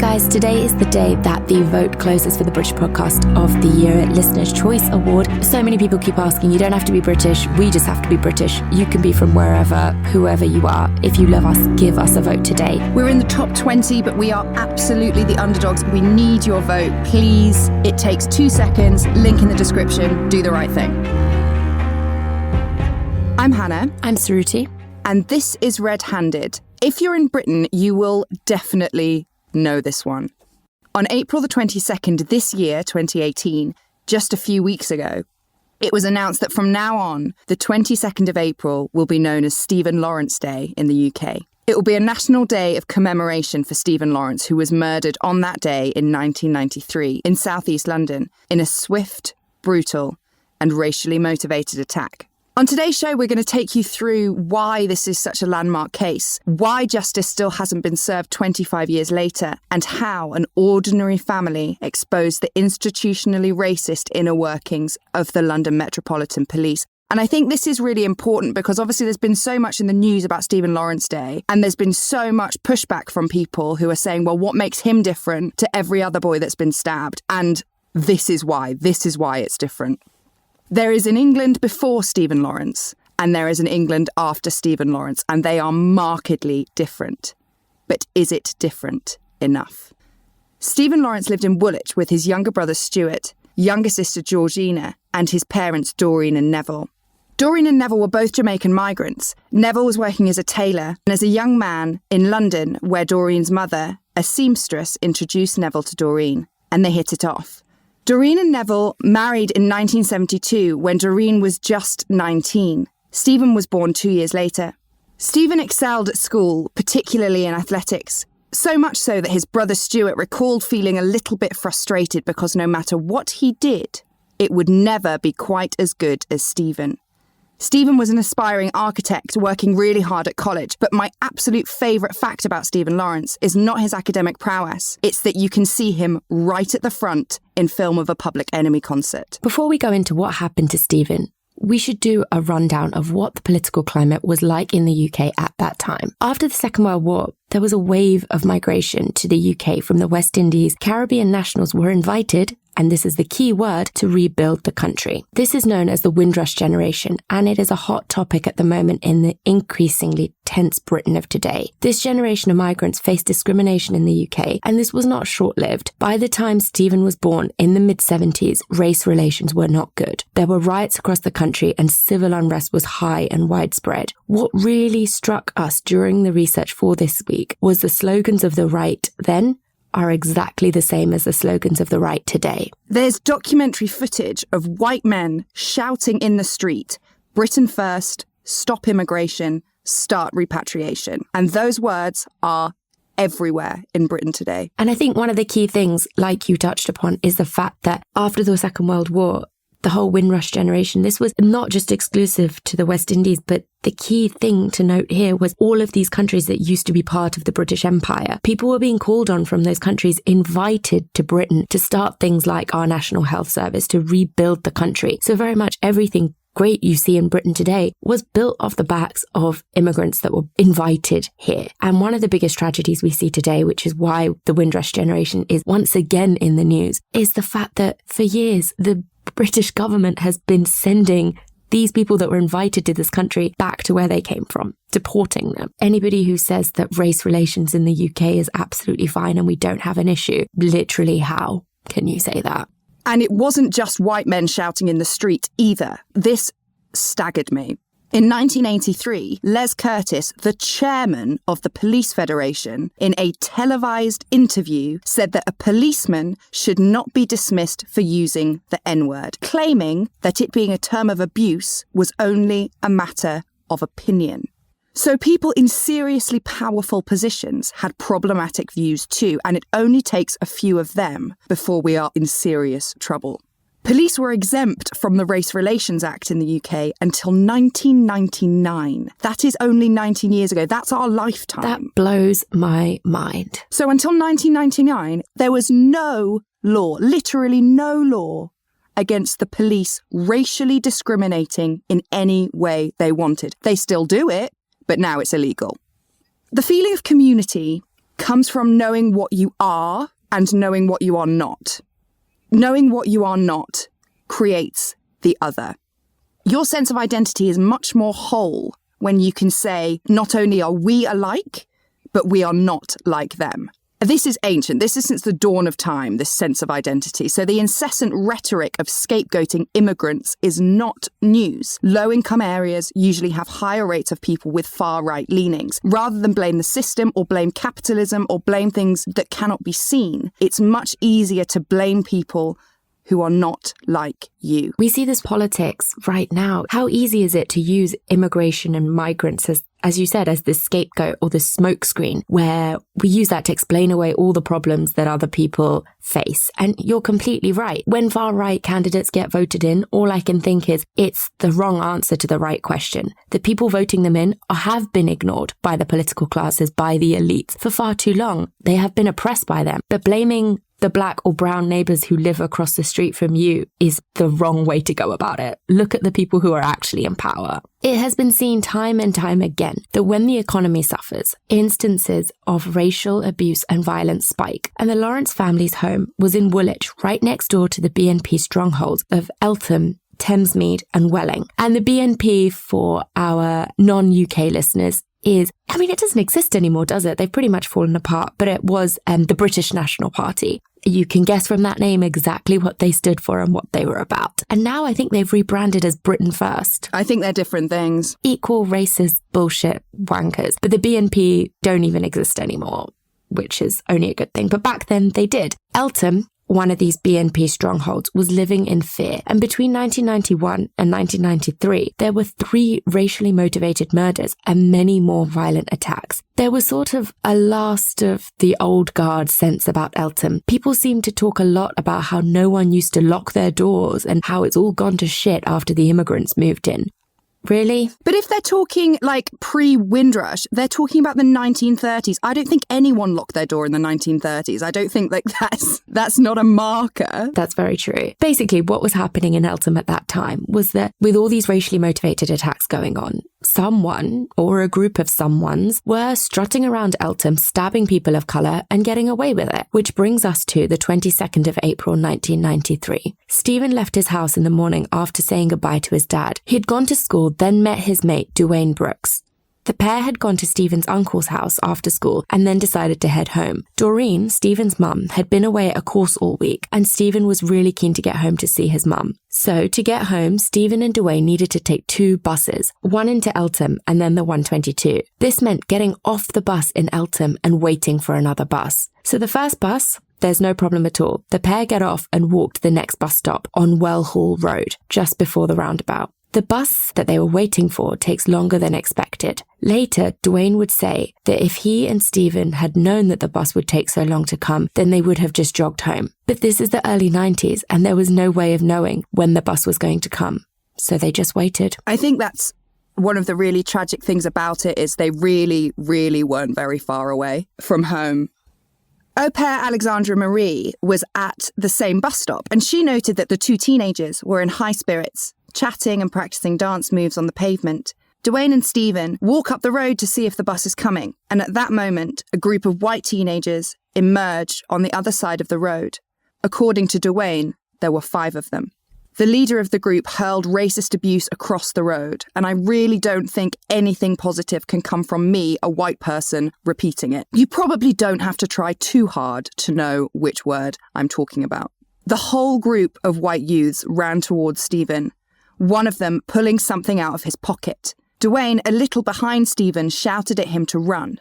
guys, today is the day that the vote closes for the British Podcast of the Year Listener's Choice Award. So many people keep asking, you don't have to be British, we just have to be British. You can be from wherever, whoever you are. If you love us, give us a vote today. We're in the top 20, but we are absolutely the underdogs. We need your vote, please. It takes 2 seconds, link in the description, do the right thing. I'm Hannah. I'm Suruthi. And this is Red Handed. If you're in Britain, you will definitely know this one. On April the 22nd this year, 2018, just a few weeks ago, it was announced that from now on, the 22nd of April will be known as Stephen Lawrence Day in the UK. It will be a national day of commemoration for Stephen Lawrence, who was murdered on that day in 1993 in southeast London in a swift, brutal and racially motivated attack. On today's show, we're going to take you through why this is such a landmark case, why justice still hasn't been served 25 years later, and how an ordinary family exposed the institutionally racist inner workings of the London Metropolitan Police. And I think this is really important because obviously there's been so much in the news about Stephen Lawrence Day, and there's been so much pushback from people who are saying, well, what makes him different to every other boy that's been stabbed? And this is why it's different. There is an England before Stephen Lawrence, and there is an England after Stephen Lawrence, and they are markedly different. But is it different enough? Stephen Lawrence lived in Woolwich with his younger brother Stuart, younger sister Georgina, and his parents Doreen and Neville. Doreen and Neville were both Jamaican migrants. Neville was working as a tailor, and as a young man in London, where Doreen's mother, a seamstress, introduced Neville to Doreen, and they hit it off. Doreen and Neville married in 1972 when Doreen was just 19. Stephen was born 2 years later. Stephen excelled at school, particularly in athletics, so much so that his brother Stuart recalled feeling a little bit frustrated because no matter what he did, it would never be quite as good as Stephen. Stephen was an aspiring architect working really hard at college, but my absolute favourite fact about Stephen Lawrence is not his academic prowess. It's that you can see him right at the front in film of a Public Enemy concert. Before we go into what happened to Stephen, we should do a rundown of what the political climate was like in the UK at that time. After the Second World War, there was a wave of migration to the UK from the West Indies. Caribbean nationals were invited, and this is the key word, to rebuild the country. This is known as the Windrush generation, and it is a hot topic at the moment in the increasingly tense Britain of today. This generation of migrants faced discrimination in the UK, and this was not short-lived. By the time Stephen was born in the mid-70s, race relations were not good. There were riots across the country, and civil unrest was high and widespread. What really struck us during the research for this week was the slogans of the right then are exactly the same as the slogans of the right today. There's documentary footage of white men shouting in the street, Britain first, stop immigration, start repatriation. And those words are everywhere in Britain today. And I think one of the key things, like you touched upon, is the fact that after the Second World War, the whole Windrush generation, this was not just exclusive to the West Indies, but the key thing to note here was all of these countries that used to be part of the British Empire. People were being called on from those countries, invited to Britain to start things like our National Health Service, to rebuild the country. So very much everything great you see in Britain today was built off the backs of immigrants that were invited here. And one of the biggest tragedies we see today, which is why the Windrush generation is once again in the news, is the fact that for years, the British government has been sending these people that were invited to this country back to where they came from, deporting them. Anybody who says that race relations in the UK is absolutely fine and we don't have an issue, literally how can you say that? And it wasn't just white men shouting in the street either. This staggered me. In 1983, Les Curtis, the chairman of the Police Federation, in a televised interview said that a policeman should not be dismissed for using the N-word, claiming that it being a term of abuse was only a matter of opinion. So people in seriously powerful positions had problematic views too, and it only takes a few of them before we are in serious trouble. Police were exempt from the Race Relations Act in the UK until 1999. That is only 19 years ago. That's our lifetime. That blows my mind. So until 1999, there was no law, literally no law, against the police racially discriminating in any way they wanted. They still do it, but now it's illegal. The feeling of community, comes from knowing what you are and knowing what you are not. Knowing what you are not creates the other. Your sense of identity is much more whole when you can say, not only are we alike, but we are not like them. This is ancient. This is since the dawn of time, this sense of identity. So the incessant rhetoric of scapegoating immigrants is not news. Low-income areas usually have higher rates of people with far-right leanings. Rather than blame the system or blame capitalism or blame things that cannot be seen, it's much easier to blame people who are not like you. We see this politics right now. How easy is it to use immigration and migrants as you said, as this scapegoat or this smokescreen, where we use that to explain away all the problems that other people face? And you're completely right. When far-right candidates get voted in, all I can think is it's the wrong answer to the right question. The people voting them in have been ignored by the political classes, by the elites for far too long. They have been oppressed by them. But blaming the black or brown neighbours who live across the street from you is the wrong way to go about it. Look at the people who are actually in power. It has been seen time and time again that when the economy suffers, instances of racial abuse and violence spike. And the Lawrence family's home was in Woolwich, right next door to the BNP strongholds of Eltham, Thamesmead and Welling. And the BNP, for our non-UK listeners, it doesn't exist anymore, does it? They've pretty much fallen apart, but it was the British National Party. You can guess from that name exactly what they stood for and what they were about. And now I think they've rebranded as Britain First. I think they're different things. Equal racist bullshit wankers. But the BNP don't even exist anymore, which is only a good thing. But back then they did. Eltham, one of these BNP strongholds, was living in fear. And between 1991 and 1993, there were 3 racially motivated murders and many more violent attacks. There was sort of a last of the old guard sense about Eltham. People seem to talk a lot about how no one used to lock their doors and how it's all gone to shit after the immigrants moved in. Really? But if they're talking like pre-Windrush, they're talking about the 1930s. I don't think anyone locked their door in the 1930s. I don't think that's not a marker. That's very true. Basically, what was happening in Eltham at that time was that with all these racially motivated attacks going on, someone or a group of someones were strutting around Eltham, stabbing people of colour and getting away with it. Which brings us to the 22nd of April 1993. Stephen left his house in the morning after saying goodbye to his dad. He'd gone to school, then met his mate, Dwayne Brooks. The pair had gone to Stephen's uncle's house after school and then decided to head home. Doreen, Stephen's mum, had been away at a course all week and Stephen was really keen to get home to see his mum. So to get home, Stephen and Dwayne needed to take 2 buses, one into Eltham and then the 122. This meant getting off the bus in Eltham and waiting for another bus. So the first bus, there's no problem at all. The pair get off and walk to the next bus stop on Well Hall Road, just before the roundabout. The bus that they were waiting for takes longer than expected. Later, Dwayne would say that if he and Stephen had known that the bus would take so long to come, then they would have just jogged home. But this is the early 90s and there was no way of knowing when the bus was going to come. So they just waited. I think that's one of the really tragic things about it is they really, really weren't very far away from home. Au pair Alexandra Marie was at the same bus stop and she noted that the 2 teenagers were in high spirits, chatting and practicing dance moves on the pavement. Dwayne and Stephen walk up the road to see if the bus is coming, and at that moment, a group of white teenagers emerge on the other side of the road. According to Dwayne, there were 5 of them. The leader of the group hurled racist abuse across the road, and I really don't think anything positive can come from me, a white person, repeating it. You probably don't have to try too hard to know which word I'm talking about. The whole group of white youths ran towards Stephen, one of them pulling something out of his pocket. Dwayne, a little behind Stephen, shouted at him to run.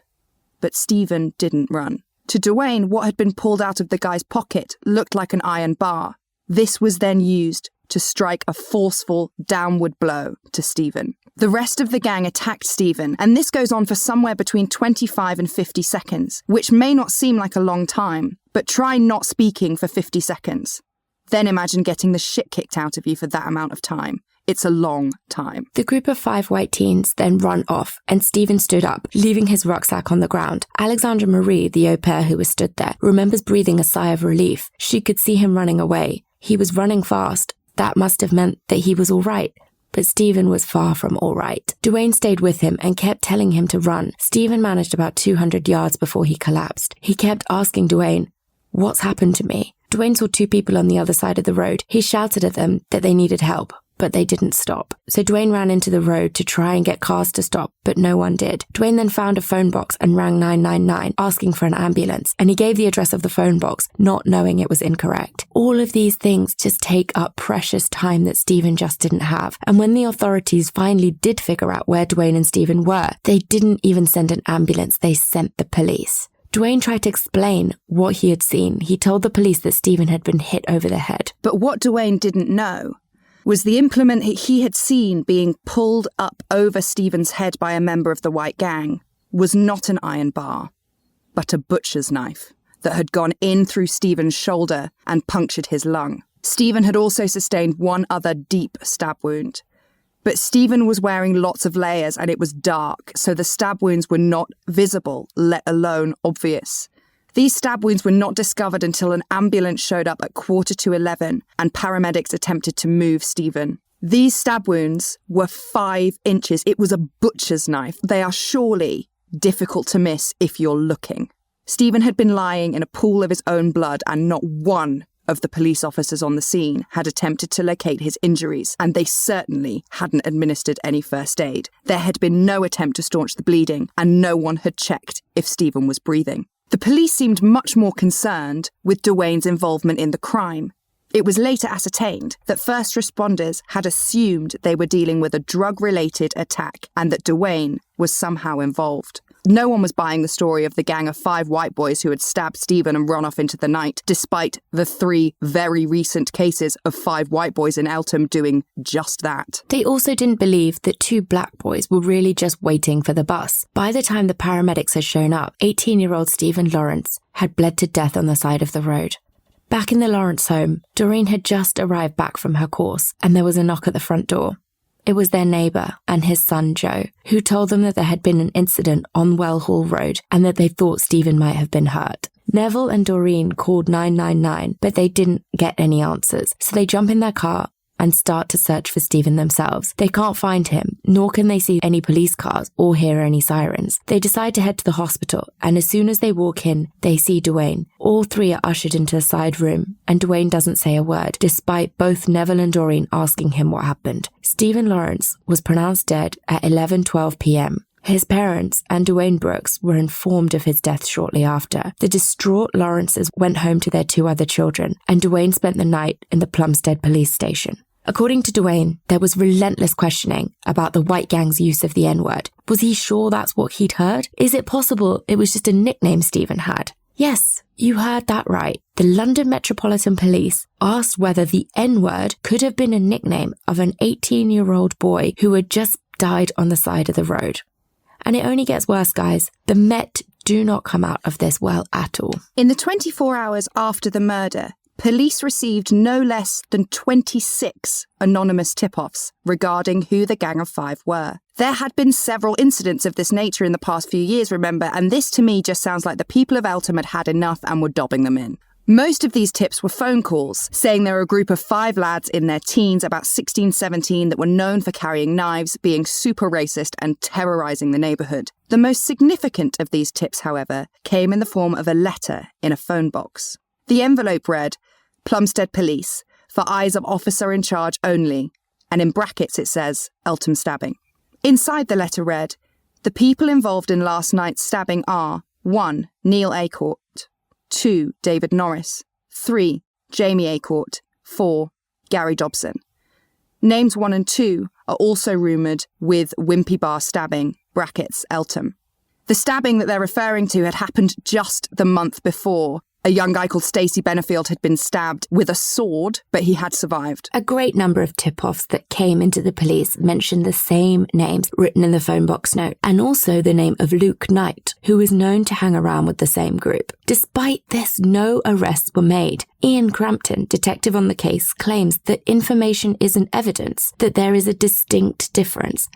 But Stephen didn't run. To Dwayne, what had been pulled out of the guy's pocket looked like an iron bar. This was then used to strike a forceful downward blow to Stephen. The rest of the gang attacked Stephen, and this goes on for somewhere between 25 and 50 seconds, which may not seem like a long time, but try not speaking for 50 seconds. Then imagine getting the shit kicked out of you for that amount of time. It's a long time. The group of 5 white teens then run off and Stephen stood up, leaving his rucksack on the ground. Alexandra Marie, the au pair who was stood there, remembers breathing a sigh of relief. She could see him running away. He was running fast. That must have meant that he was all right. But Stephen was far from all right. Duane stayed with him and kept telling him to run. Stephen managed about 200 yards before he collapsed. He kept asking Duane, "What's happened to me?" Duane saw two people on the other side of the road. He shouted at them that they needed help, but they didn't stop. So Duane ran into the road to try and get cars to stop, but no one did. Duane then found a phone box and rang 999, asking for an ambulance, and he gave the address of the phone box, not knowing it was incorrect. All of these things just take up precious time that Stephen just didn't have. And when the authorities finally did figure out where Duane and Stephen were, they didn't even send an ambulance, they sent the police. Duane tried to explain what he had seen. He told the police that Stephen had been hit over the head. But what Duane didn't know was the implement he had seen being pulled up over Stephen's head by a member of the White Gang was not an iron bar, but a butcher's knife that had gone in through Stephen's shoulder and punctured his lung. Stephen had also sustained one other deep stab wound. But Stephen was wearing lots of layers and it was dark, so the stab wounds were not visible, let alone obvious. These stab wounds were not discovered until an ambulance showed up at 11:45 and paramedics attempted to move Stephen. These stab wounds were 5 inches. It was a butcher's knife. They are surely difficult to miss if you're looking. Stephen had been lying in a pool of his own blood and not one of the police officers on the scene had attempted to locate his injuries, and they certainly hadn't administered any first aid. There had been no attempt to staunch the bleeding, and no one had checked if Stephen was breathing. The police seemed much more concerned with Duane's involvement in the crime. It was later ascertained that first responders had assumed they were dealing with a drug-related attack and that Duane was somehow involved. No one was buying the story of the gang of 5 white boys who had stabbed Stephen and run off into the night, despite the 3 very recent cases of 5 white boys in Eltham doing just that. They also didn't believe that 2 black boys were really just waiting for the bus. By the time the paramedics had shown up, 18-year-old Stephen Lawrence had bled to death on the side of the road. Back in the Lawrence home, Doreen had just arrived back from her course, and there was a knock at the front door. It was their neighbour and his son Joe, who told them that there had been an incident on Well Hall Road and that they thought Stephen might have been hurt. Neville and Doreen called 999, but they didn't get any answers, so they jump in their car and start to search for Stephen themselves. They can't find him, nor can they see any police cars or hear any sirens. They decide to head to the hospital, and as soon as they walk in, they see Duane. All 3 are ushered into a side room, and Duane doesn't say a word, despite both Neville and Doreen asking him what happened. Stephen Lawrence was pronounced dead at 11:12 p.m. His parents and Duane Brooks were informed of his death shortly after. The distraught Lawrences went home to their 2 other children, and Duane spent the night in the Plumstead police station. According to Duane, there was relentless questioning about the white gang's use of the N-word. Was he sure that's what he'd heard? Is it possible it was just a nickname Stephen had? Yes, you heard that right. The London Metropolitan Police asked whether the N-word could have been a nickname of an 18-year-old boy who had just died on the side of the road. And it only gets worse, guys. The Met do not come out of this well at all. In the 24 hours after the murder, police received no less than 26 anonymous tip-offs regarding who the Gang of 5 were. There had been several incidents of this nature in the past few years, remember, and this to me just sounds like the people of Eltham had had enough and were dobbing them in. Most of these tips were phone calls, saying there were a group of 5 lads in their teens, about 16, 17, that were known for carrying knives, being super racist and terrorising the neighbourhood. The most significant of these tips, however, came in the form of a letter in a phone box. The envelope read, Plumstead Police, for eyes of officer in charge only, and in brackets it says, Eltham stabbing. Inside the letter read, the people involved in last night's stabbing are 1. Neil Acourt, 2. David Norris, 3. Jamie Acourt, 4. Gary Dobson. Names 1 and 2 are also rumoured with Wimpy Bar stabbing, brackets, Eltham. The stabbing that they're referring to had happened just the month before. A young guy called Stacey Benefield had been stabbed with a sword, but he had survived. A great number of tip-offs that came into the police mentioned the same names written in the phone box note, and also the name of Luke Knight, who was known to hang around with the same group. Despite this, no arrests were made. Ian Crampton, detective on the case, claims that information isn't evidence, that there is a distinct difference.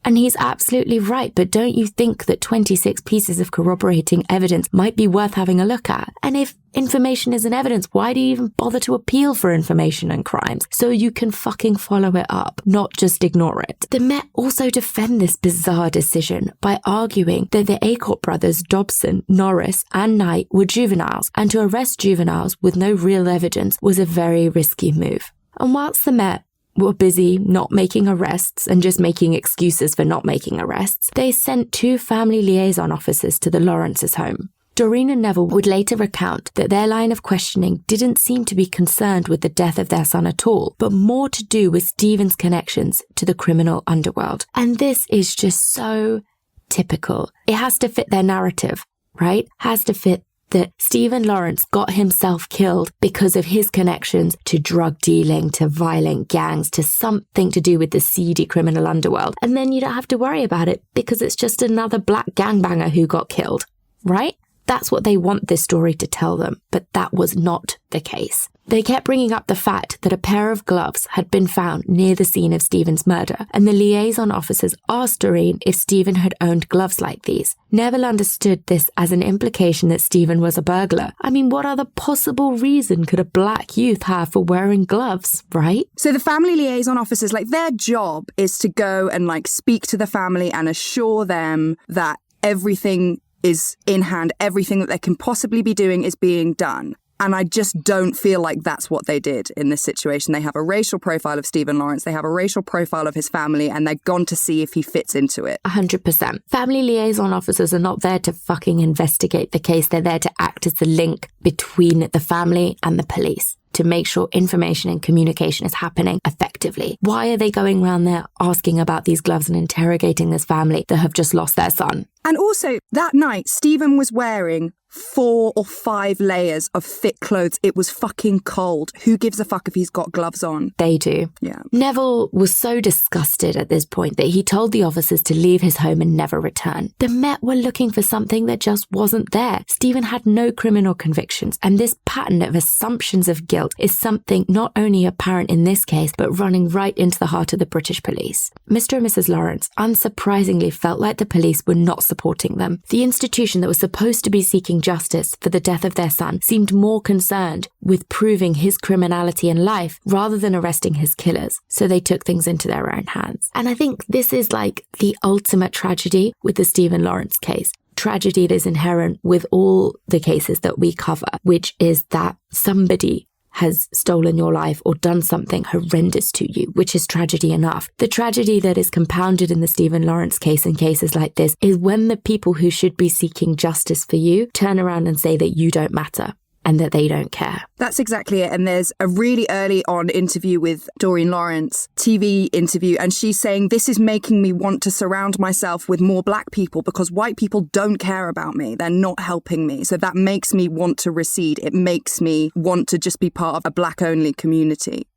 And he's absolutely right, but don't you think that 26 pieces of corroborating evidence might be worth having a look at? And if information isn't evidence, why do you even bother to appeal for information and crimes? So you can fucking follow it up, not just ignore it. The Met also defend this bizarre decision by arguing that the Aycourt brothers, Dobson, Norris and Knight were juveniles, and to arrest juveniles with no real evidence was a very risky move. And whilst the Met were busy not making arrests and just making excuses for not making arrests, they sent 2 family liaison officers to the Lawrences' home. Doreen and Neville would later recount that their line of questioning didn't seem to be concerned with the death of their son at all, but more to do with Stephen's connections to the criminal underworld. And this is just so typical. It has to fit their narrative, right? Has to fit that Stephen Lawrence got himself killed because of his connections to drug dealing, to violent gangs, to something to do with the seedy criminal underworld. And then you don't have to worry about it because it's just another black gangbanger who got killed, right? That's what they want this story to tell them, but that was not the case. They kept bringing up the fact that a pair of gloves had been found near the scene of Stephen's murder, and the liaison officers asked Doreen if Stephen had owned gloves like these. Neville understood this as an implication that Stephen was a burglar. I mean, what other possible reason could a black youth have for wearing gloves, right? So the family liaison officers, their job is to go and speak to the family and assure them that everything is in hand, everything that they can possibly be doing is being done. And I just don't feel like that's what they did in this situation. They have a racial profile of Stephen Lawrence, they have a racial profile of his family, and they're gone to see if he fits into it. 100%. Family liaison officers are not there to fucking investigate the case. They're there to act as the link between the family and the police, to make sure information and communication is happening effectively. Why are they going around there asking about these gloves and interrogating this family that have just lost their son? And also, that night, Stephen was wearing 4 or 5 layers of thick clothes. It was fucking cold. Who gives a fuck if he's got gloves on? They do. Yeah. Neville was so disgusted at this point that he told the officers to leave his home and never return. The Met were looking for something that just wasn't there. Stephen had no criminal convictions, and this pattern of assumptions of guilt is something not only apparent in this case, but running right into the heart of the British police. Mr. and Mrs. Lawrence unsurprisingly felt like the police were not supporting them. The institution that was supposed to be seeking justice for the death of their son seemed more concerned with proving his criminality in life rather than arresting his killers. So they took things into their own hands. And I think this is the ultimate tragedy with the Stephen Lawrence case. Tragedy that is inherent with all the cases that we cover, which is that somebody has stolen your life or done something horrendous to you, which is tragedy enough. The tragedy that is compounded in the Stephen Lawrence case and cases like this is when the people who should be seeking justice for you turn around and say that you don't matter and that they don't care. That's exactly it. And there's a really early on interview with Doreen Lawrence, TV interview, and she's saying, this is making me want to surround myself with more black people because white people don't care about me. They're not helping me. So that makes me want to recede. It makes me want to just be part of a black-only community.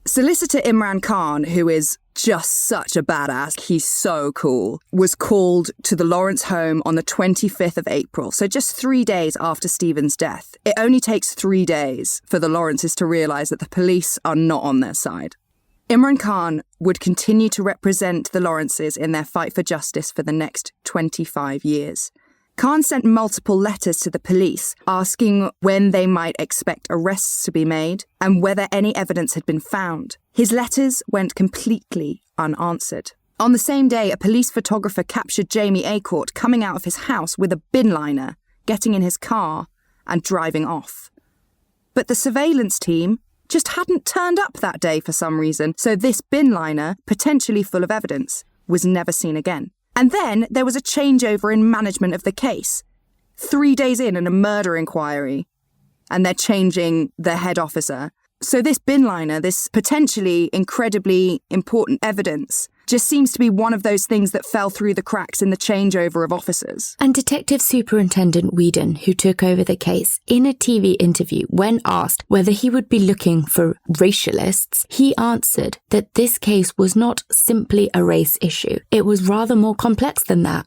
Solicitor Imran Khan, who is just such a badass, he's so cool, was called to the Lawrence home on the 25th of April, so just 3 days after Stephen's death. It only takes 3 days for the Lawrences to realise that the police are not on their side. Imran Khan would continue to represent the Lawrences in their fight for justice for the next 25 years. Khan sent multiple letters to the police asking when they might expect arrests to be made and whether any evidence had been found. His letters went completely unanswered. On the same day, a police photographer captured Jamie Aycourt coming out of his house with a bin liner, getting in his car and driving off. But the surveillance team just hadn't turned up that day for some reason, so this bin liner, potentially full of evidence, was never seen again. And then there was a changeover in management of the case. 3 days in a murder inquiry, and they're changing the head officer. So this bin liner, this potentially incredibly important evidence, just seems to be one of those things that fell through the cracks in the changeover of officers. And Detective Superintendent Whedon, who took over the case, in a TV interview, when asked whether he would be looking for racialists, he answered that this case was not simply a race issue. It was rather more complex than that.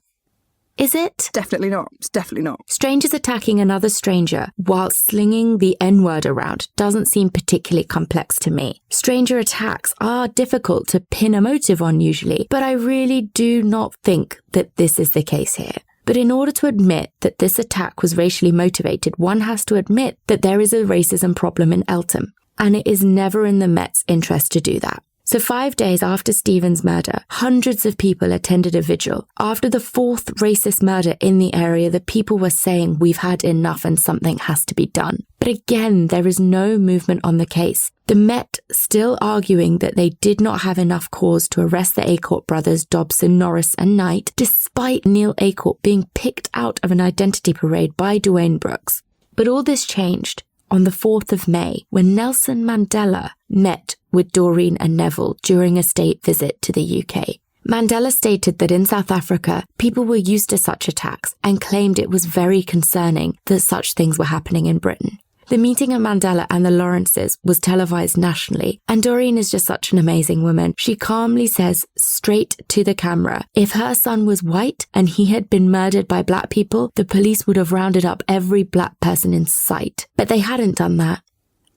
Is it? Definitely not. It's definitely not. Strangers attacking another stranger while slinging the N-word around doesn't seem particularly complex to me. Stranger attacks are difficult to pin a motive on usually, but I really do not think that this is the case here. But in order to admit that this attack was racially motivated, one has to admit that there is a racism problem in Eltham, and it is never in the Met's interest to do that. So 5 days after Stephen's murder, hundreds of people attended a vigil. After the 4th racist murder in the area, the people were saying we've had enough and something has to be done. But again, there is no movement on the case. The Met still arguing that they did not have enough cause to arrest the Aycourt brothers, Dobson, Norris and Knight, despite Neil Aycourt being picked out of an identity parade by Dwayne Brooks. But all this changed on the 4th of May when Nelson Mandela met with Doreen and Neville during a state visit to the UK. Mandela stated that in South Africa, people were used to such attacks and claimed it was very concerning that such things were happening in Britain. The meeting of Mandela and the Lawrences was televised nationally, and Doreen is just such an amazing woman. She calmly says straight to the camera, if her son was white and he had been murdered by black people, the police would have rounded up every black person in sight. But they hadn't done that.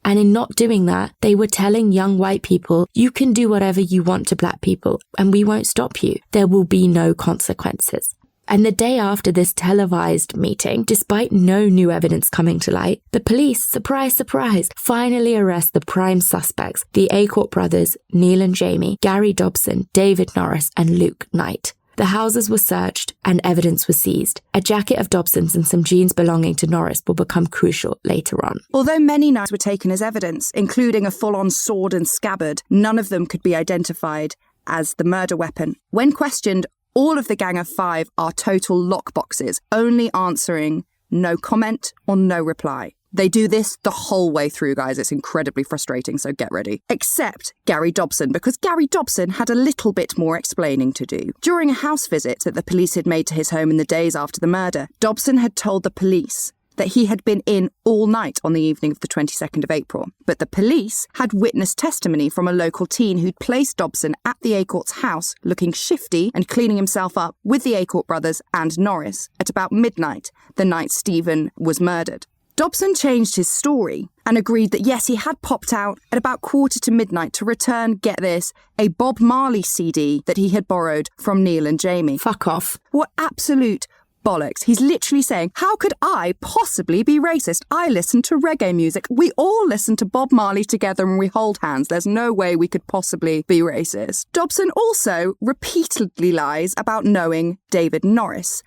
And in not doing that, they were telling young white people, you can do whatever you want to black people and we won't stop you. There will be no consequences. And the day after this televised meeting, despite no new evidence coming to light, the police, surprise, surprise, finally arrest the prime suspects, the Aycourt brothers, Neil and Jamie, Gary Dobson, David Norris and Luke Knight. The houses were searched and evidence was seized. A jacket of Dobson's and some jeans belonging to Norris will become crucial later on. Although many knives were taken as evidence, including a full-on sword and scabbard, none of them could be identified as the murder weapon. When questioned, all of the Gang of Five are total lockboxes, only answering no comment or no reply. They do this the whole way through, guys. It's incredibly frustrating, so get ready. Except Gary Dobson, because Gary Dobson had a little bit more explaining to do. During a house visit that the police had made to his home in the days after the murder, Dobson had told the police that he had been in all night on the evening of the 22nd of April. But the police had witnessed testimony from a local teen who'd placed Dobson at the Aycourt's house looking shifty and cleaning himself up with the Aycourt brothers and Norris at about midnight, the night Stephen was murdered. Dobson changed his story and agreed that yes, he had popped out at about midnight to return, get this, a Bob Marley CD that he had borrowed from Neil and Jamie. Fuck off. What absolute bollocks. He's literally saying, how could I possibly be racist? I listen to reggae music. We all listen to Bob Marley together and we hold hands. There's no way we could possibly be racist. Dobson also repeatedly lies about knowing David Norris.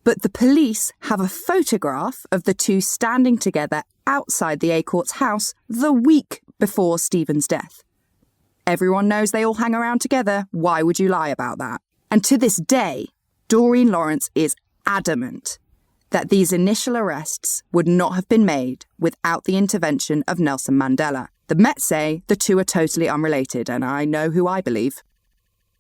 But the police have a photograph of the two standing together outside the Aycourt's house the week before Stephen's death. Everyone knows they all hang around together. Why would you lie about that? And to this day, Doreen Lawrence is adamant that these initial arrests would not have been made without the intervention of Nelson Mandela. The Met say the two are totally unrelated, and I know who I believe.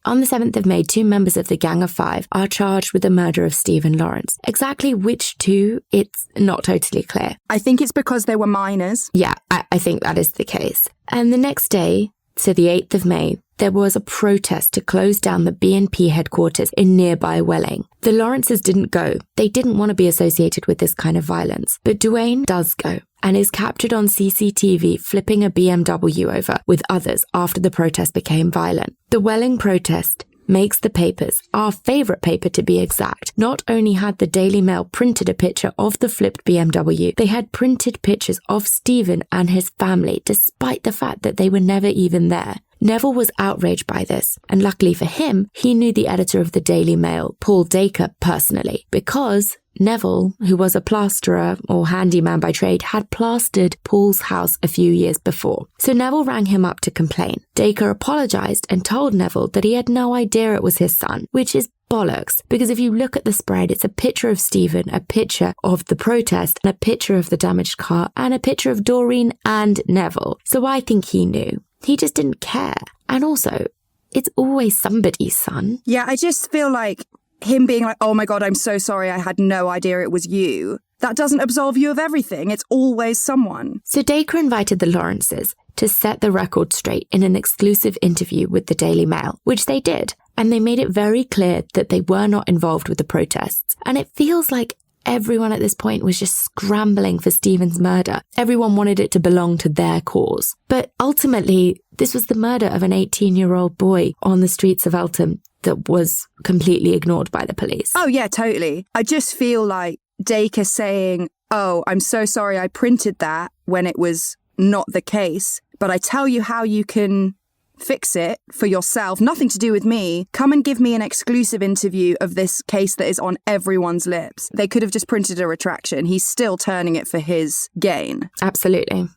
On the 7th of May, 2 members of the Gang of Five are charged with the murder of Stephen Lawrence. Exactly which two, it's not totally clear. I think it's because they were minors. Yeah, I think that is the case. And the next day, so the 8th of May, there was a protest to close down the BNP headquarters in nearby Welling. The Lawrences didn't go. They didn't want to be associated with this kind of violence. But Dwayne does go and is captured on CCTV flipping a BMW over with others after the protest became violent. The Welling protest makes the papers, our favourite paper to be exact. Not only had the Daily Mail printed a picture of the flipped BMW, they had printed pictures of Stephen and his family, despite the fact that they were never even there. Neville was outraged by this, and luckily for him, he knew the editor of the Daily Mail, Paul Dacre, personally, because Neville, who was a plasterer or handyman by trade, had plastered Paul's house a few years before. So Neville rang him up to complain. Dacre apologised and told Neville that he had no idea it was his son, which is bollocks, because if you look at the spread, it's a picture of Stephen, a picture of the protest, and a picture of the damaged car, and a picture of Doreen and Neville. So I think he knew. He just didn't care. And also, it's always somebody's son. Yeah, I just feel like him being like, oh my God, I'm so sorry, I had no idea it was you. That doesn't absolve you of everything. It's always someone. So Dacre invited the Lawrences to set the record straight in an exclusive interview with the Daily Mail, which they did. and they made it very clear that they were not involved with the protests. And it feels like everyone at this point was just scrambling for Stephen's murder. Everyone wanted it to belong to their cause. But ultimately, this was the murder of an 18-year-old boy on the streets of Eltham that was completely ignored by the police. Oh, yeah, totally. I just feel like Dacre saying, "Oh, I'm so sorry I printed that," when it was not the case, but I tell you how you can fix it for yourself, nothing to do with me. Come and give me an exclusive interview of this case that is on everyone's lips. They could have just printed a retraction. He's still turning it for his gain. Absolutely.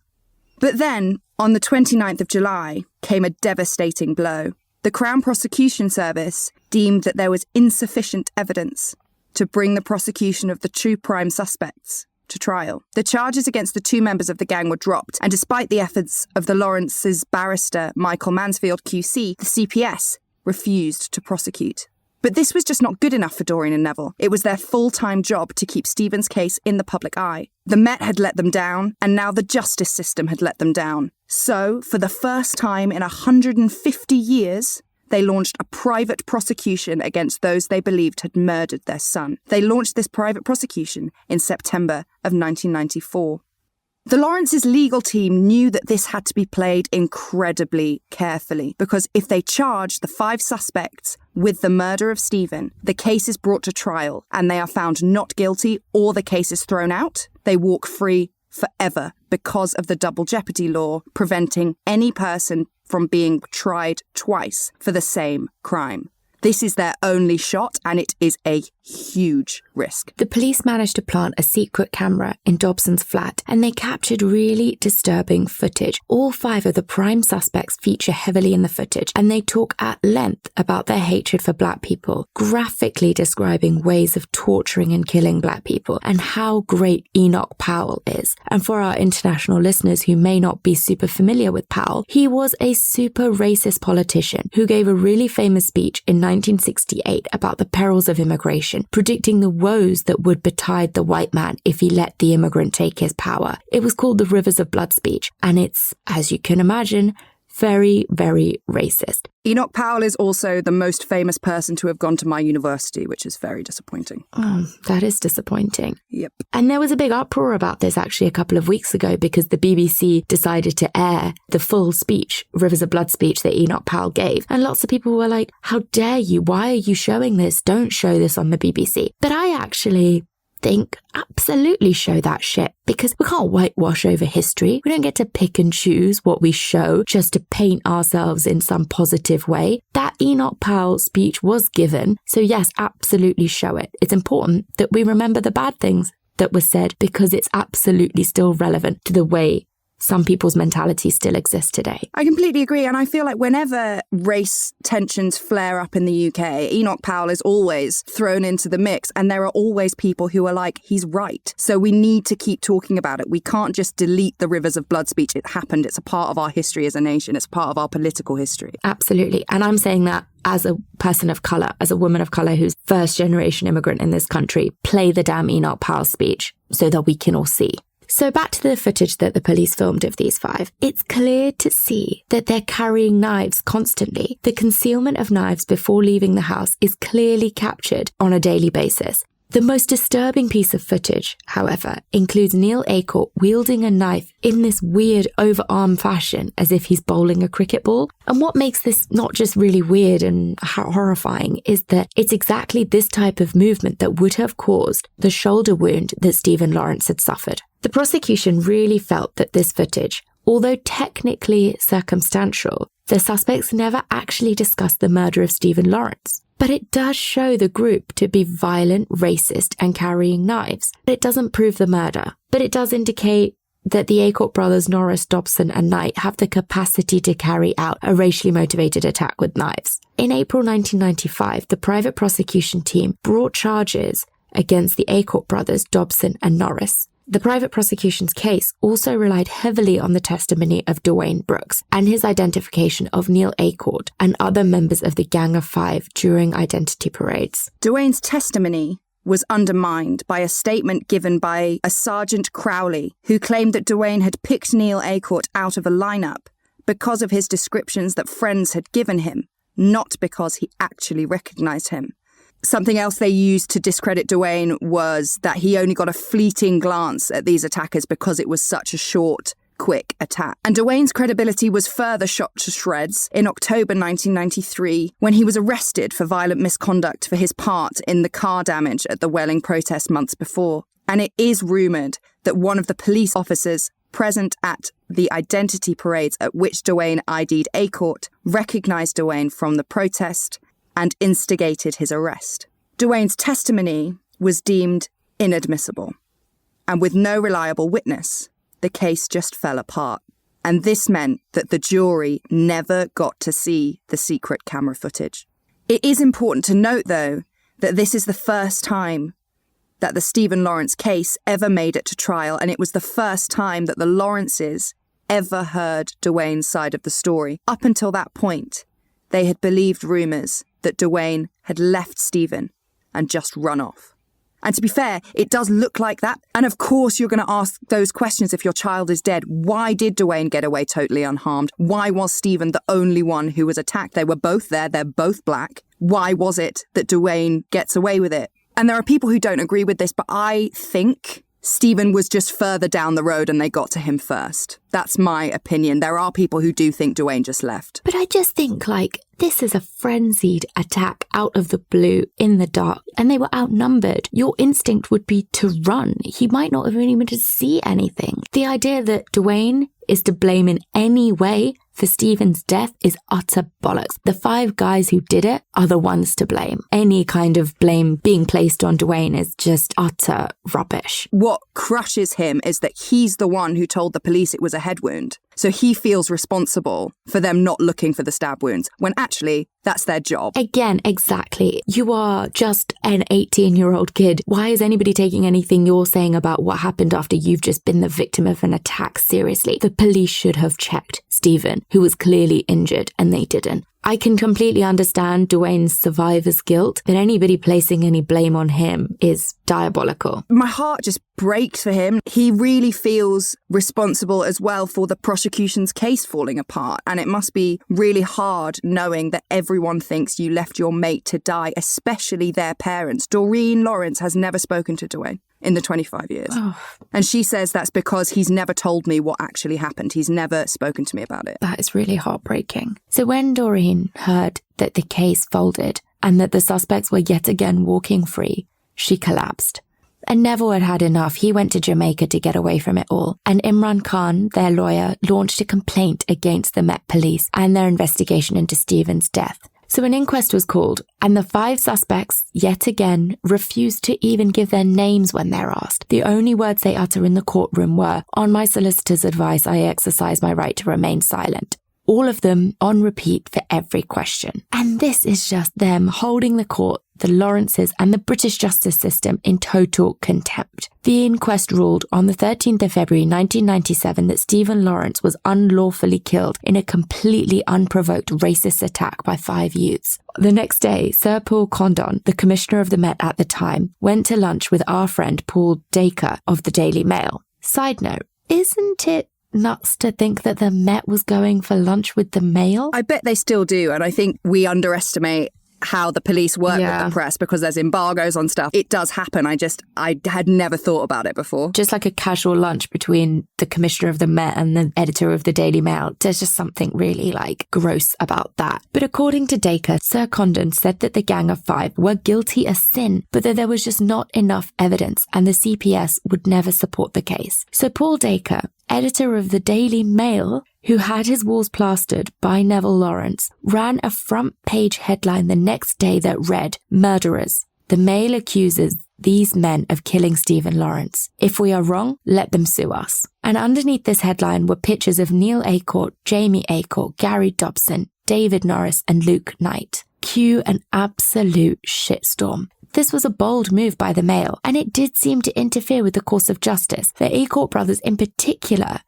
But then, on the 29th of July, came a devastating blow. The Crown Prosecution Service deemed that there was insufficient evidence to bring the prosecution of the true prime suspects to trial. The charges against the two members of the gang were dropped, and despite the efforts of the Lawrence's barrister, Michael Mansfield QC, the CPS refused to prosecute. But this was just not good enough for Doreen and Neville. It was their full-time job to keep Stephen's case in the public eye. The Met had let them down, and now the justice system had let them down. So, for the first time in 150 years, they launched a private prosecution against those they believed had murdered their son. They launched this private prosecution in September of 1994. The Lawrence's legal team knew that this had to be played incredibly carefully, because if they charged the 5 suspects with the murder of Stephen, the case is brought to trial and they are found not guilty, or the case is thrown out, they walk free forever because of the double jeopardy law preventing any person from being tried twice for the same crime. This is their only shot, and it is a huge risk. The police managed to plant a secret camera in Dobson's flat, and they captured really disturbing footage. All 5 of the prime suspects feature heavily in the footage, and they talk at length about their hatred for black people, graphically describing ways of torturing and killing black people, and how great Enoch Powell is. And for our international listeners who may not be super familiar with Powell, he was a super racist politician who gave a really famous speech in 1968 about the perils of immigration, predicting the woes that would betide the white man if he let the immigrant take his power. It was called the Rivers of Blood speech, and it's, as you can imagine, very, very racist. Enoch Powell is also the most famous person to have gone to my university, which is very disappointing. Oh, that is disappointing. Yep. And there was a big uproar about this actually a couple of weeks ago because the BBC decided to air the full speech, Rivers of Blood speech that Enoch Powell gave. And lots of people were like, how dare you? Why are you showing this? Don't show this on the BBC. But I actually think absolutely show that shit, because we can't whitewash over history. We don't get to pick and choose what we show just to paint ourselves in some positive way. That Enoch Powell speech was given, so yes, absolutely show it. It's important that we remember the bad things that were said, because it's absolutely still relevant to the way some people's mentalities still exist today. I completely agree. And I feel like whenever race tensions flare up in the UK, Enoch Powell is always thrown into the mix. And there are always people who are like, he's right. So we need to keep talking about it. We can't just delete the Rivers of Blood speech. It happened. It's a part of our history as a nation. It's part of our political history. Absolutely. And I'm saying that as a person of colour, as a woman of colour who's first generation immigrant in this country, play the damn Enoch Powell speech so that we can all see. So back to the footage that the police filmed of these 5. It's clear to see that they're carrying knives constantly. The concealment of knives before leaving the house is clearly captured on a daily basis. The most disturbing piece of footage, however, includes Neil Aycourt wielding a knife in this weird overarm fashion as if he's bowling a cricket ball. And what makes this not just really weird and horrifying is that it's exactly this type of movement that would have caused the shoulder wound that Stephen Lawrence had suffered. The prosecution really felt that this footage, although technically circumstantial, the suspects never actually discussed the murder of Stephen Lawrence. But it does show the group to be violent, racist, and carrying knives. It doesn't prove the murder, but it does indicate that the Aycourt brothers, Norris, Dobson, and Knight, have the capacity to carry out a racially motivated attack with knives. In April 1995, the private prosecution team brought charges against the Aycourt brothers, Dobson, and Norris. The private prosecution's case also relied heavily on the testimony of Dwayne Brooks and his identification of Neil Aycourt and other members of the Gang of Five during identity parades. Dwayne's testimony was undermined by a statement given by a Sergeant Crowley, who claimed that Dwayne had picked Neil Aycourt out of a lineup because of his descriptions that friends had given him, not because he actually recognised him. Something else they used to discredit Duane was that he only got a fleeting glance at these attackers because it was such a short, quick attack. And Duane's credibility was further shot to shreds in October 1993 when he was arrested for violent misconduct for his part in the car damage at the Welling protest months before. And it is rumoured that one of the police officers present at the identity parades at which Duane ID'd Aycourt recognised Duane from the protest and instigated his arrest. Duane's testimony was deemed inadmissible, and with no reliable witness, the case just fell apart. And this meant that the jury never got to see the secret camera footage. It is important to note, though, that this is the first time that the Stephen Lawrence case ever made it to trial, and it was the first time that the Lawrences ever heard Duane's side of the story. Up until that point, they had believed rumours that Duane had left Stephen and just run off. And to be fair, it does look like that. And of course, you're going to ask those questions if your child is dead. Why did Duane get away totally unharmed? Why was Stephen the only one who was attacked? They were both there. They're both black. Why was it that Duane gets away with it? And there are people who don't agree with this, but I think Stephen was just further down the road and they got to him first. That's my opinion. There are people who do think Duane just left. But I just think, this is a frenzied attack out of the blue in the dark, and they were outnumbered. Your instinct would be to run. He might not have even been to see anything. The idea that Duane is to blame in any way for Stephen's death is utter bollocks. The 5 guys who did it are the ones to blame. Any kind of blame being placed on Duane is just utter rubbish. What crushes him is that he's the one who told the police it was a head wound. So he feels responsible for them not looking for the stab wounds, when actually that's their job. Again, exactly. You are just an 18-year-old kid. Why is anybody taking anything you're saying about what happened after you've just been the victim of an attack seriously? The police should have checked Stephen, who was clearly injured, and they didn't. I can completely understand Duane's survivor's guilt, but anybody placing any blame on him is diabolical. My heart just breaks for him. He really feels responsible as well for the prosecution's case falling apart, and it must be really hard knowing that everyone thinks you left your mate to die, especially their parents. Doreen Lawrence has never spoken to Duane in the 25 years. Oh. And she says that's because he's never told me what actually happened. He's never spoken to me about it. That is really heartbreaking. So when Doreen heard that the case folded and that the suspects were yet again walking free, she collapsed. And Neville had had enough. He went to Jamaica to get away from it all. And Imran Khan, their lawyer, launched a complaint against the Met Police and their investigation into Stephen's death. So an inquest was called, and the 5 suspects, yet again, refused to even give their names when they're asked. The only words they utter in the courtroom were, "On my solicitor's advice, I exercise my right to remain silent." All of them on repeat for every question. And this is just them holding the court, the Lawrences, and the British justice system in total contempt. The inquest ruled on the 13th of February 1997 that Stephen Lawrence was unlawfully killed in a completely unprovoked racist attack by 5 youths. The next day, Sir Paul Condon, the commissioner of the Met at the time, went to lunch with our friend Paul Dacre of the Daily Mail. Side note, isn't it nuts to think that the Met was going for lunch with the Mail? I bet they still do, and I think we underestimate how the police work with the press because there's embargoes on stuff. It does happen. I had never thought about it before. Just like a casual lunch between the commissioner of the Met and the editor of the Daily Mail. There's just something really gross about that. But according to Dacre, Sir Condon said that the gang of 5 were guilty as sin, but that there was just not enough evidence and the CPS would never support the case. So Paul Dacre, editor of the Daily Mail, who had his walls plastered by Neville Lawrence, ran a front-page headline the next day that read, "Murderers. The Mail accuses these men of killing Stephen Lawrence. If we are wrong, let them sue us." And underneath this headline were pictures of Neil Aycourt, Jamie Aycourt, Gary Dobson, David Norris, and Luke Knight. Cue an absolute shitstorm. This was a bold move by the Mail, and it did seem to interfere with the course of justice. The Aycourt brothers in particular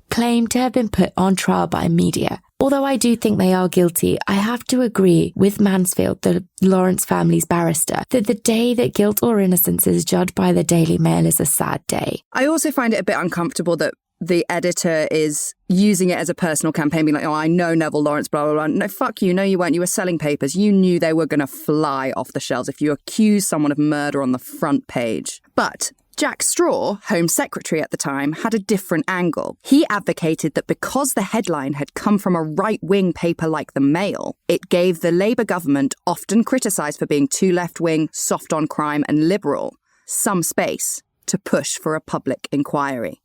claimed to have been put on trial by media. Although I do think they are guilty, I have to agree with Mansfield, the Lawrence family's barrister, that the day that guilt or innocence is judged by the Daily Mail is a sad day. I also find it a bit uncomfortable that the editor is using it as a personal campaign, being like, oh, I know Neville Lawrence, blah, blah, blah. No, fuck you. No, you weren't. You were selling papers. You knew they were going to fly off the shelves if you accused someone of murder on the front page. But Jack Straw, Home Secretary at the time, had a different angle. He advocated that because the headline had come from a right-wing paper like the Mail, it gave the Labour government, often criticised for being too left-wing, soft on crime and liberal, some space to push for a public inquiry.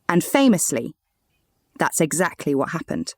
And famously, that's exactly what happened.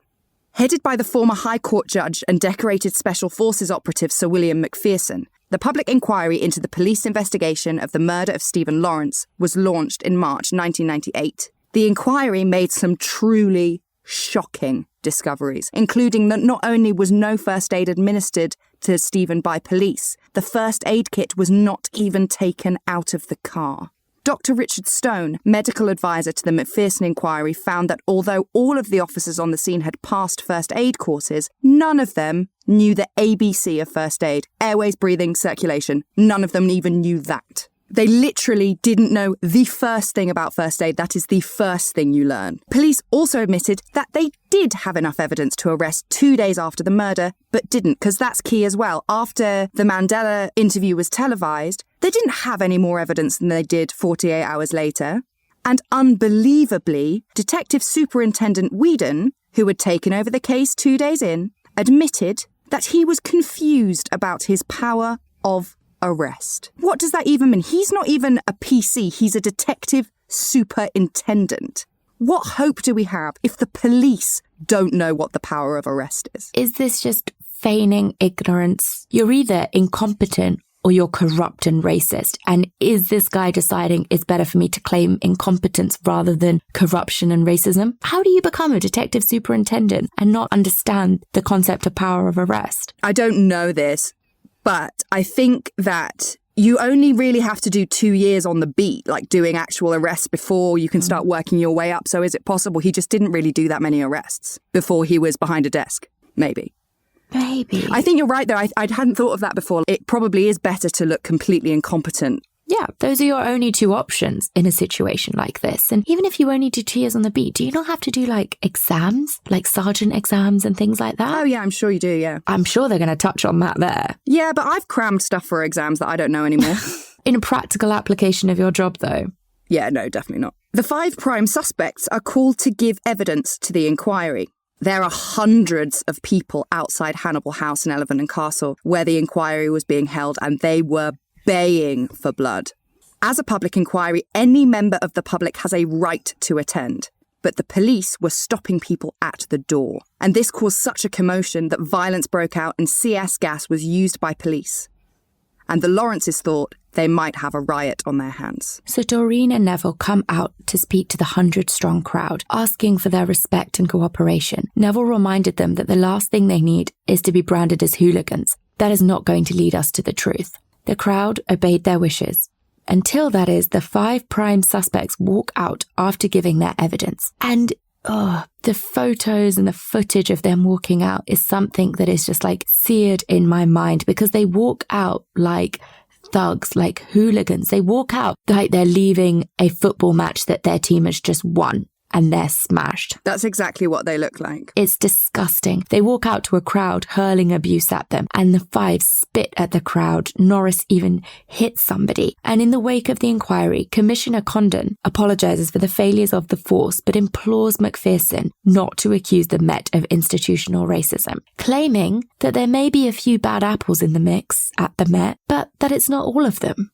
Headed by the former High Court judge and decorated Special Forces operative Sir William Macpherson, the public inquiry into the police investigation of the murder of Stephen Lawrence was launched in March 1998. The inquiry made some truly shocking discoveries, including that not only was no first aid administered to Stephen by police, the first aid kit was not even taken out of the car. Dr. Richard Stone, medical advisor to the Macpherson inquiry, found that although all of the officers on the scene had passed first aid courses, none of them knew the ABC of first aid: airways, breathing, circulation. None of them even knew that. They literally didn't know the first thing about first aid. That is the first thing you learn. Police also admitted that they did have enough evidence to arrest 2 days after the murder, but didn't, because that's key as well. After the Mandela interview was televised, they didn't have any more evidence than they did 48 hours later. And unbelievably, Detective Superintendent Whedon, who had taken over the case 2 days in, admitted that he was confused about his power of arrest. What does that even mean? He's not even a PC, he's a detective superintendent. What hope do we have if the police don't know what the power of arrest is? Is this just feigning ignorance? You're either incompetent or you're corrupt and racist. And is this guy deciding it's better for me to claim incompetence rather than corruption and racism? How do you become a detective superintendent and not understand the concept of power of arrest? I don't know this, but I think that you only really have to do 2 years on the beat, like doing actual arrests before you can start working your way up. So is it possible he just didn't really do that many arrests before he was behind a desk? Maybe. I think you're right, though. I hadn't thought of that before. It probably is better to look completely incompetent. Yeah, those are your only two options in a situation like this. And even if you only do 2 years on the beat, do you not have to do like exams, like sergeant exams and things like that? Oh, yeah, I'm sure you do, yeah. I'm sure they're going to touch on that there. Yeah, but I've crammed stuff for exams that I don't know anymore. In a practical application of your job, though? Yeah, no, definitely not. The 5 prime suspects are called to give evidence to the inquiry. There are hundreds of people outside Hannibal House in Elephant and Castle where the inquiry was being held, and they were baying for blood. As a public inquiry, any member of the public has a right to attend, but the police were stopping people at the door. And this caused such a commotion that violence broke out and CS gas was used by police. And the Lawrences thought they might have a riot on their hands. So Doreen and Neville come out to speak to the 100-strong crowd, asking for their respect and cooperation. Neville reminded them that the last thing they need is to be branded as hooligans. That is not going to lead us to the truth. The crowd obeyed their wishes. Until, that is, the 5 prime suspects walk out after giving their evidence. And the photos and the footage of them walking out is something that is just like seared in my mind, because they walk out like thugs, like hooligans. They walk out like they're leaving a football match that their team has just won and they're smashed. That's exactly what they look like. It's disgusting. They walk out to a crowd hurling abuse at them, and the 5 spit at the crowd. Norris even hits somebody. And in the wake of the inquiry, Commissioner Condon apologises for the failures of the force, but implores Macpherson not to accuse the Met of institutional racism, claiming that there may be a few bad apples in the mix at the Met, but that it's not all of them.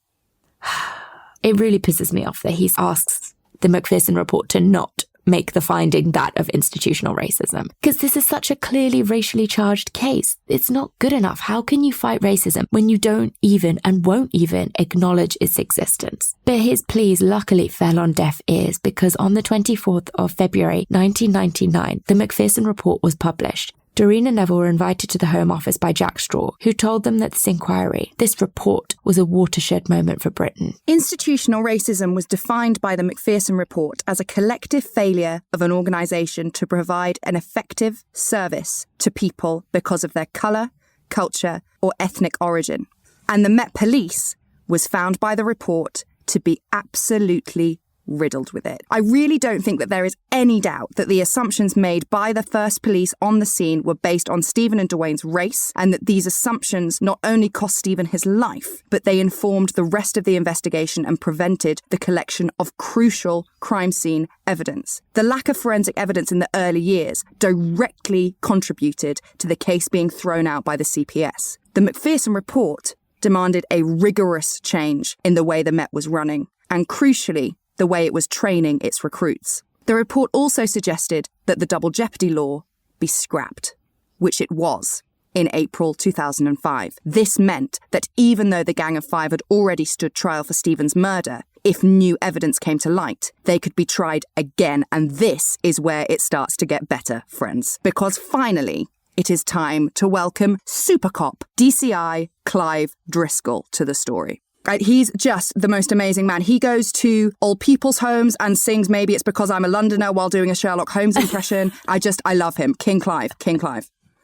It really pisses me off that he asks the Macpherson report to not make the finding that of institutional racism, because this is such a clearly racially charged case. It's not good enough. How can you fight racism when you don't even and won't even acknowledge its existence? But his pleas luckily fell on deaf ears, because on the 24th of February 1999, the Macpherson report was published. Doreen and Neville were invited to the Home Office by Jack Straw, who told them that this inquiry, this report, was a watershed moment for Britain. Institutional racism was defined by the Macpherson report as a collective failure of an organisation to provide an effective service to people because of their colour, culture, or ethnic origin. And the Met Police was found by the report to be absolutely riddled with it. I really don't think that there is any doubt that the assumptions made by the first police on the scene were based on Stephen and Dwayne's race, and that these assumptions not only cost Stephen his life, but they informed the rest of the investigation and prevented the collection of crucial crime scene evidence. The lack of forensic evidence in the early years directly contributed to the case being thrown out by the CPS. The Macpherson report demanded a rigorous change in the way the Met was running, and crucially, the way it was training its recruits. The report also suggested that the double jeopardy law be scrapped, which it was in April 2005. This meant that even though the Gang of Five had already stood trial for Stephen's murder, if new evidence came to light, they could be tried again. And this is where it starts to get better, friends, because finally, it is time to welcome Super Cop DCI Clive Driscoll to the story. Right, he's just the most amazing man. He goes to old people's homes and sings Maybe It's Because I'm a Londoner while doing a Sherlock Holmes impression. I love him. King Clive.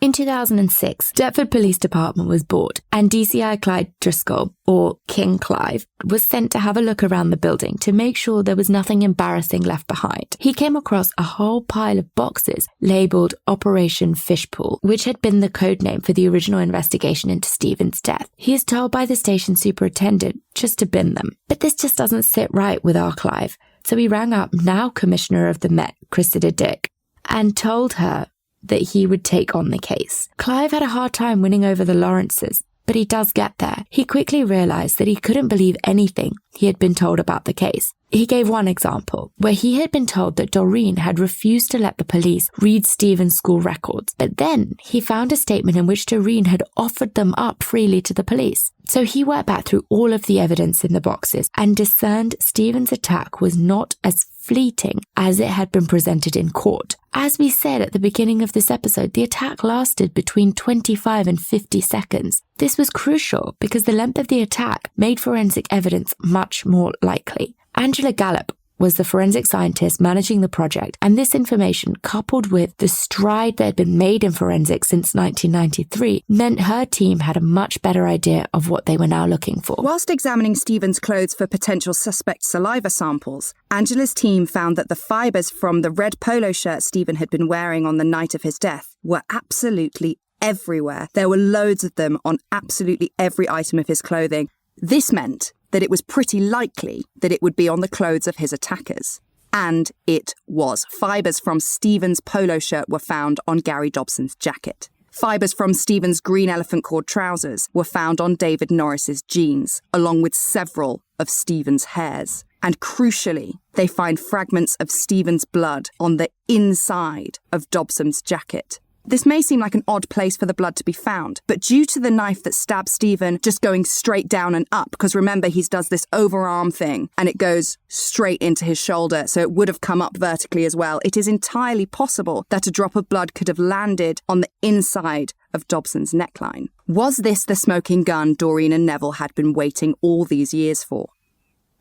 In 2006, Deptford Police Department was bought, and DCI Clyde Driscoll, or King Clive, was sent to have a look around the building to make sure there was nothing embarrassing left behind. He came across a whole pile of boxes labelled Operation Fishpool, which had been the code name for the original investigation into Stephen's death. He is told by the station superintendent just to bin them. But this just doesn't sit right with our Clive. So he rang up now Commissioner of the Met, Cressida Dick, and told her that he would take on the case. Clive had a hard time winning over the Lawrences, but he does get there. He quickly realised that he couldn't believe anything he had been told about the case. He gave one example, where he had been told that Doreen had refused to let the police read Stephen's school records, but then he found a statement in which Doreen had offered them up freely to the police. So he went back through all of the evidence in the boxes and discerned Stephen's attack was not as fleeting as it had been presented in court. As we said at the beginning of this episode, the attack lasted between 25 and 50 seconds. This was crucial because the length of the attack made forensic evidence much more likely. Angela Gallup was the forensic scientist managing the project, and this information, coupled with the stride that had been made in forensics since 1993, meant her team had a much better idea of what they were now looking for. Whilst examining Stephen's clothes for potential suspect saliva samples, Angela's team found that the fibres from the red polo shirt Stephen had been wearing on the night of his death were absolutely everywhere. There were loads of them on absolutely every item of his clothing. This meant that it was pretty likely that it would be on the clothes of his attackers. And it was. Fibres from Stephen's polo shirt were found on Gary Dobson's jacket. Fibres from Stephen's green elephant cord trousers were found on David Norris's jeans, along with several of Stephen's hairs. And crucially, they find fragments of Stephen's blood on the inside of Dobson's jacket. This may seem like an odd place for the blood to be found, but due to the knife that stabbed Stephen just going straight down and up, because remember, he does this overarm thing and it goes straight into his shoulder, so it would have come up vertically as well. It is entirely possible that a drop of blood could have landed on the inside of Dobson's neckline. Was this the smoking gun Doreen and Neville had been waiting all these years for?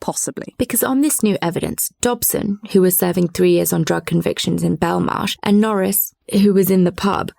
Possibly. Because on this new evidence, Dobson, who was serving 3 years on drug convictions in Belmarsh, and Norris, who was in the pub,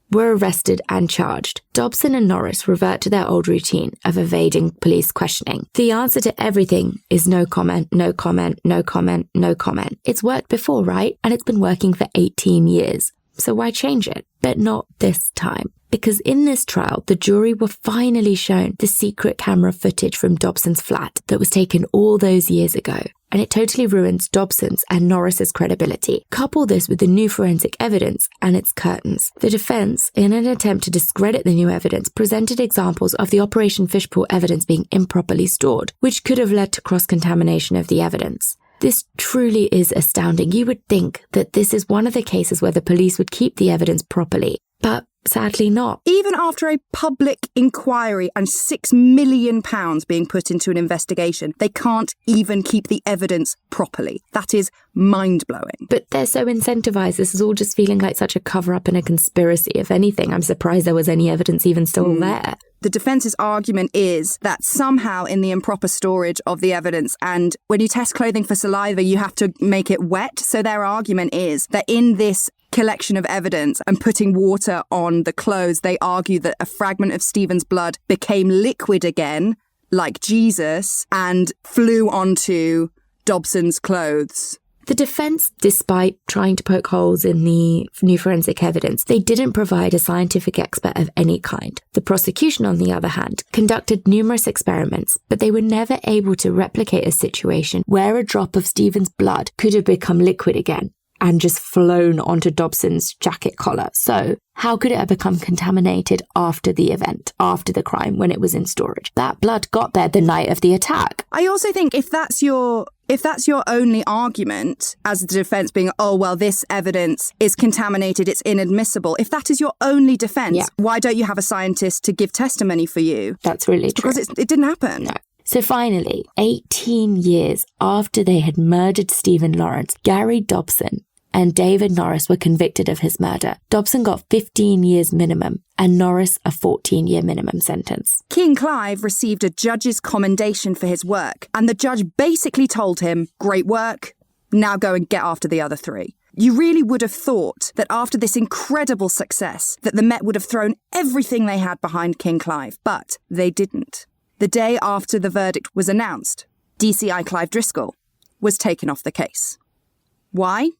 were arrested and charged. Dobson and Norris revert to their old routine of evading police questioning. The answer to everything is no comment, no comment, no comment, no comment. It's worked before, right? And it's been working for 18 years. So why change it? But not this time. Because in this trial, the jury were finally shown the secret camera footage from Dobson's flat that was taken all those years ago. And it totally ruins Dobson's and Norris's credibility. Couple this with the new forensic evidence and it's curtains. The defense, in an attempt to discredit the new evidence, presented examples of the Operation Fishpool evidence being improperly stored, which could have led to cross-contamination of the evidence. This truly is astounding. You would think that this is one of the cases where the police would keep the evidence properly, but sadly not. Even after a public inquiry and £6 million being put into an investigation, they can't even keep the evidence properly. That is mind-blowing. But they're so incentivized. This is all just feeling like such a cover-up and a conspiracy. If anything, I'm surprised there was any evidence even still there. The defence's argument is that somehow in the improper storage of the evidence, and when you test clothing for saliva, you have to make it wet. So their argument is that in this collection of evidence and putting water on the clothes, they argue that a fragment of Stephen's blood became liquid again, like Jesus, and flew onto Dobson's clothes. The defense, despite trying to poke holes in the new forensic evidence, they didn't provide a scientific expert of any kind. The prosecution, on the other hand, conducted numerous experiments, but they were never able to replicate a situation where a drop of Stephen's blood could have become liquid again and just flown onto Dobson's jacket collar. So how could it have become contaminated after the event, after the crime, when it was in storage? That blood got there the night of the attack. I also think if that's your only argument, as the defense being, oh, well, this evidence is contaminated, it's inadmissible. If that is your only defense, why don't you have a scientist to give testimony for you? That's really true. Because it didn't happen. No. So finally, 18 years after they had murdered Stephen Lawrence, Gary Dobson and David Norris were convicted of his murder. Dobson got 15 years minimum and Norris a 14-year minimum sentence. King Clive received a judge's commendation for his work, and the judge basically told him, great work, now go and get after the other three. You really would have thought that after this incredible success, that the Met would have thrown everything they had behind King Clive, but they didn't. The day after the verdict was announced, DCI Clive Driscoll was taken off the case. Why?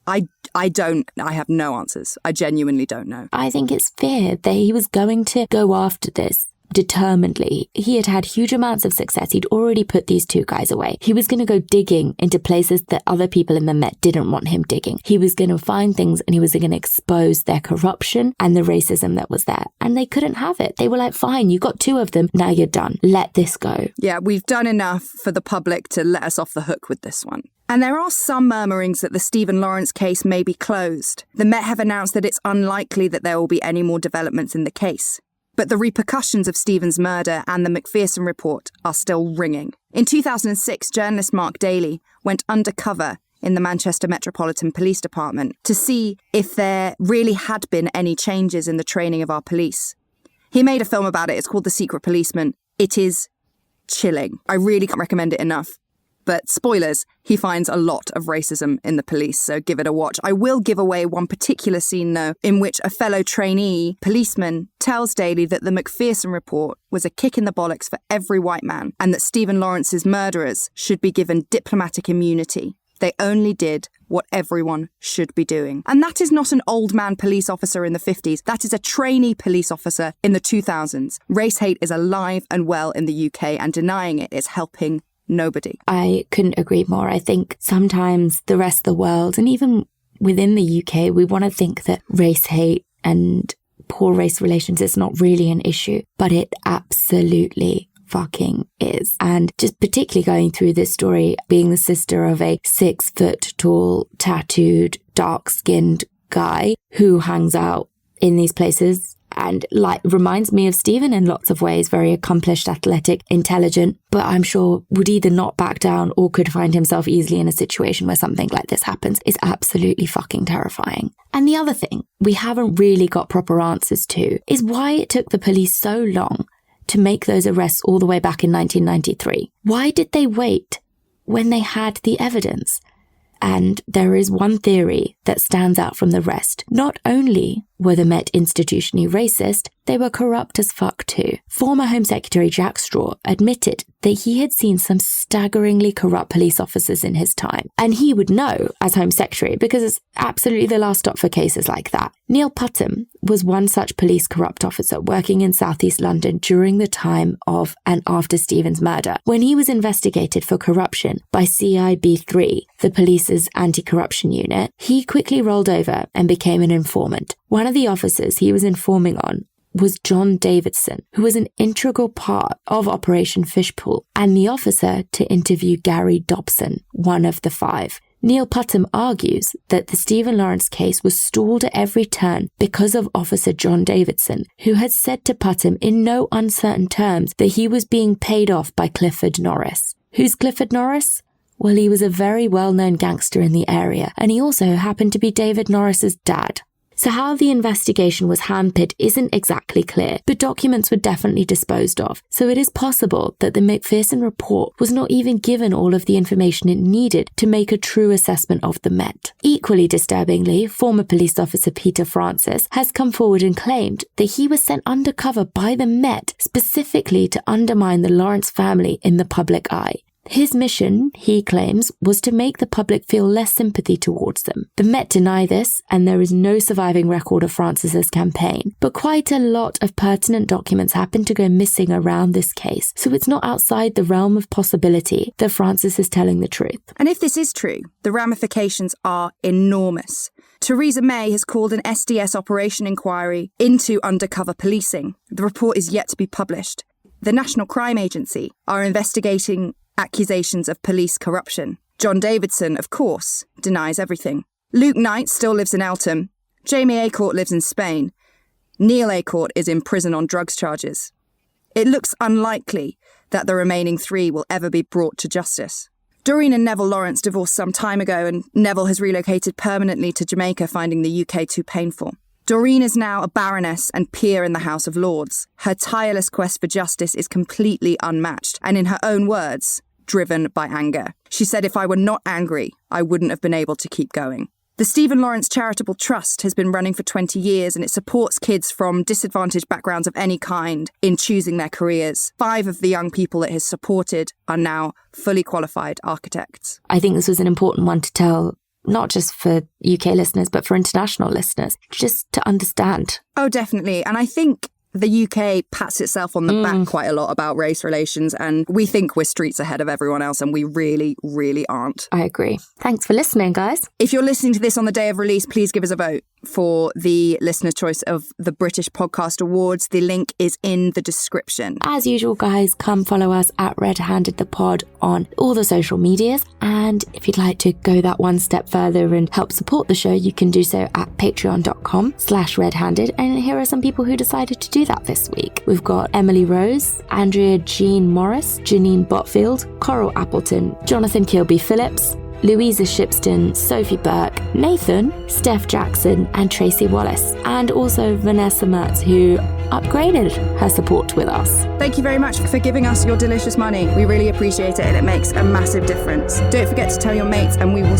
I have no answers. I genuinely don't know. I think it's fair that he was going to go after this determinedly. He had had huge amounts of success. He'd already put these two guys away. He was going to go digging into places that other people in the Met didn't want him digging. He was going to find things and he was going to expose their corruption and the racism that was there. And they couldn't have it. They were like, fine, you got two of them. Now you're done. Let this go. Yeah, we've done enough for the public to let us off the hook with this one. And there are some murmurings that the Stephen Lawrence case may be closed. The Met have announced that it's unlikely that there will be any more developments in the case. But the repercussions of Stephen's murder and the Macpherson report are still ringing. In 2006, journalist Mark Daly went undercover in the Manchester Metropolitan Police Department to see if there really had been any changes in the training of our police. He made a film about it. It's called The Secret Policeman. It is chilling. I really can't recommend it enough. But spoilers, he finds a lot of racism in the police, so give it a watch. I will give away one particular scene, though, in which a fellow trainee policeman tells Daly that the Macpherson report was a kick in the bollocks for every white man and that Stephen Lawrence's murderers should be given diplomatic immunity. They only did what everyone should be doing. And that is not an old man police officer in the 50s. That is a trainee police officer in the 2000s. Race hate is alive and well in the UK, and denying it is helping nobody. I couldn't agree more. I think sometimes the rest of the world, and even within the UK, we want to think that race hate and poor race relations is not really an issue, but it absolutely fucking is. And just particularly going through this story, being the sister of a 6 foot tall, tattooed, dark-skinned guy who hangs out in these places and reminds me of Stephen in lots of ways, very accomplished, athletic, intelligent, but I'm sure would either not back down or could find himself easily in a situation where something like this happens, is absolutely fucking terrifying. And the other thing we haven't really got proper answers to is why it took the police so long to make those arrests all the way back in 1993. Why did they wait when they had the evidence? And there is one theory that stands out from the rest. Not only were the Met institutionally racist, they were corrupt as fuck too. Former Home Secretary Jack Straw admitted that he had seen some staggeringly corrupt police officers in his time. And he would know as Home Secretary because it's absolutely the last stop for cases like that. Neil Putnam was one such police corrupt officer working in southeast London during the time of and after Stephen's murder. When he was investigated for corruption by CIB3, the police's anti-corruption unit, he quickly rolled over and became an informant. One of the officers he was informing on was John Davidson, who was an integral part of Operation Fishpool, and the officer to interview Gary Dobson, one of the 5. Neil Putnam argues that the Stephen Lawrence case was stalled at every turn because of Officer John Davidson, who had said to Putnam in no uncertain terms that he was being paid off by Clifford Norris. Who's Clifford Norris? Well, he was a very well-known gangster in the area, and he also happened to be David Norris's dad. So how the investigation was hampered isn't exactly clear, but documents were definitely disposed of. So it is possible that the Macpherson report was not even given all of the information it needed to make a true assessment of the Met. Equally disturbingly, former police officer Peter Francis has come forward and claimed that he was sent undercover by the Met specifically to undermine the Lawrence family in the public eye. His mission, he claims, was to make the public feel less sympathy towards them. The Met deny this, and there is no surviving record of Francis's campaign. But quite a lot of pertinent documents happen to go missing around this case, so it's not outside the realm of possibility that Francis is telling the truth. And if this is true, the ramifications are enormous. Theresa May has called an SDS operation inquiry into undercover policing. The report is yet to be published. The National Crime Agency are investigating accusations of police corruption. John Davidson, of course, denies everything. Luke Knight still lives in Eltham. Jamie Acortt lives in Spain. Neil Acortt is in prison on drugs charges. It looks unlikely that the remaining 3 will ever be brought to justice. Doreen and Neville Lawrence divorced some time ago, and Neville has relocated permanently to Jamaica, finding the UK too painful. Doreen is now a baroness and peer in the House of Lords. Her tireless quest for justice is completely unmatched, and in her own words, driven by anger. She said, "If I were not angry, I wouldn't have been able to keep going." The Stephen Lawrence Charitable Trust has been running for 20 years, and it supports kids from disadvantaged backgrounds of any kind in choosing their careers. 5 of the young people it has supported are now fully qualified architects. I think this was an important one to tell, not just for UK listeners, but for international listeners, just to understand. Oh, definitely. And I think the UK pats itself on the back quite a lot about race relations, and we think we're streets ahead of everyone else, and we really, really aren't. I agree. Thanks for listening, guys. If you're listening to this on the day of release, please give us a vote for the listener's choice of the British Podcast Awards. The link is in the description. As usual, guys, come follow us at Red Handed the Pod on all the social medias. And if you'd like to go that one step further and help support the show, you can do so at patreon.com/redhanded. And here are some people who decided to do that this week. We've got Emily Rose, Andrea Jean Morris, Janine Botfield, Coral Appleton, Jonathan Kilby Phillips, Louisa Shipston, Sophie Burke, Nathan, Steph Jackson, and Tracy Wallace, and also Vanessa Mertz, who upgraded her support with us. Thank you very much for giving us your delicious money. We really appreciate it, and it makes a massive difference. Don't forget to tell your mates, and we will